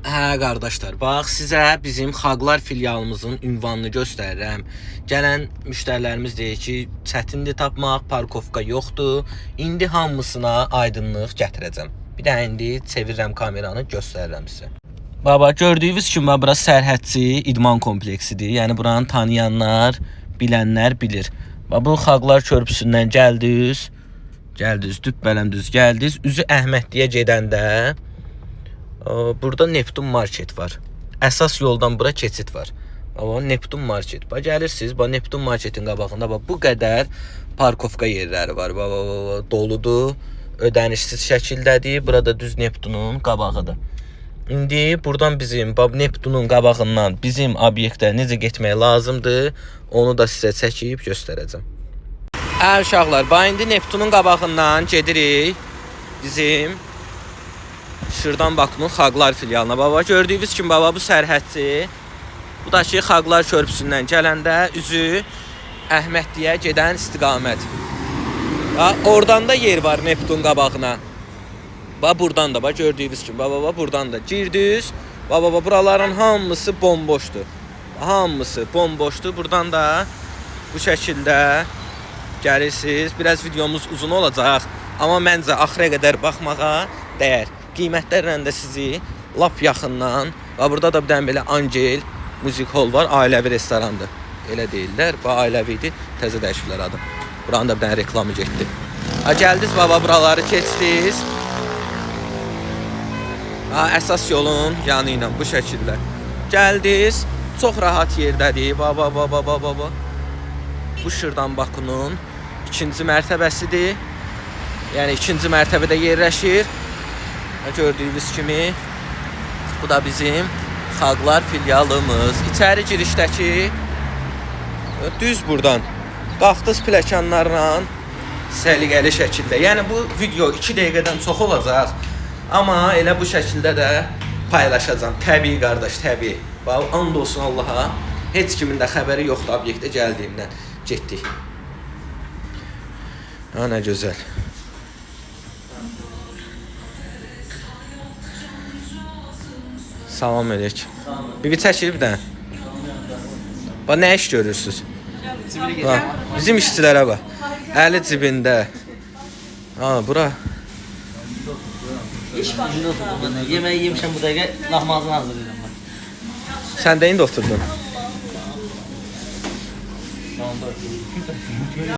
Hə qardaşlar, bax sizə bizim Xalqlar filialımızın ünvanını göstərirəm. Gələn müştərilərimiz deyir ki, çətindir tapmaq, parkovka yoxdur. İndi hamısına aydınlıq gətirəcəm. Bir də indi çevirirəm kameranı, göstərirəm sizə. Baba, gördüyünüz kimi bura sərhədçi idman kompleksidir. Yəni buranı tanıyanlar, bilənlər bilir. Bu Xalqlar körpüsündən gəldiniz. Dübbələm düz gəldiniz. Üzü Əhmədliyə gedəndə burada Neptun market var. Əsas yoldan bura keçid var. Neptun market. Gəlirsiniz, Neptun marketin qabağında bu qədər parkovka yerləri var. Doludur, ödənişsiz şəkildədir. Burada düz Neptunun qabağıdır. İndi buradan bizim Neptunun qabağından bizim obyektə necə getmək lazımdır, onu da sizə çəkib göstərəcəm. Uşaqlar, indi Neptunun qabağından gedirik bizim Şırdan Bakunun Xalqlar filialına. Gördüyünüz kimi bu sərhədçi. Bu da ki Xalqlar körpüsündən gələndə üzü Əhmədliyə gedən istiqamət. Oradan da yer var Neptun qabağına. Buradan da gördüyünüz kimi buradan da girdiniz. Buraların hamısı bomboşdur. Hamısı bomboşdur. Buradan da bu şəkildə gəlirsiniz. Biraz videomuz uzun olacaq, amma məncə axıra qədər baxmağa dəyər. Qiymətlərlə də sizi lap yaxından. Burada da bir dənə belə Angel Music Hall var. Ailəvi restorandır. Elə deyirlər. Ailəvidir. Təzə dəyişiblər adı. Buranın da bir dənə reklamı getdi. Gəldiniz buraları keçdiniz. Əsas yolun yanı ilə bu şəkildə gəldiniz. Çox rahat yerdədir. Bu Şırdan Bakunun ikinci mərtəbəsidir. Yəni ikinci mərtəbədə yerləşir. Gördüyünüz kimi bu da bizim Xalqlar filialımız. İçəri girişdəki düz buradan qalxdınız pləkanlarla səliqəli şəkildə. Yəni bu video 2 dəqiqədən çox olacaq. Amma elə bu şəkildə də paylaşacağam. Təbii qardaş, təbii. And olsun Allaha. Heç kimin də xəbəri yoxdur obyektə gəldiyimdən. Getdik. Nə gözəl. Salam əleykum. Bir çəkir bir dənə. Nə iş görürsünüz? Bizim işçilərə bax. Əli cibində. Bura. İş başında. Yeməyi yemişəm bu dəqiqə, lahmacun hazırlayıram. Sən də indi oturdun.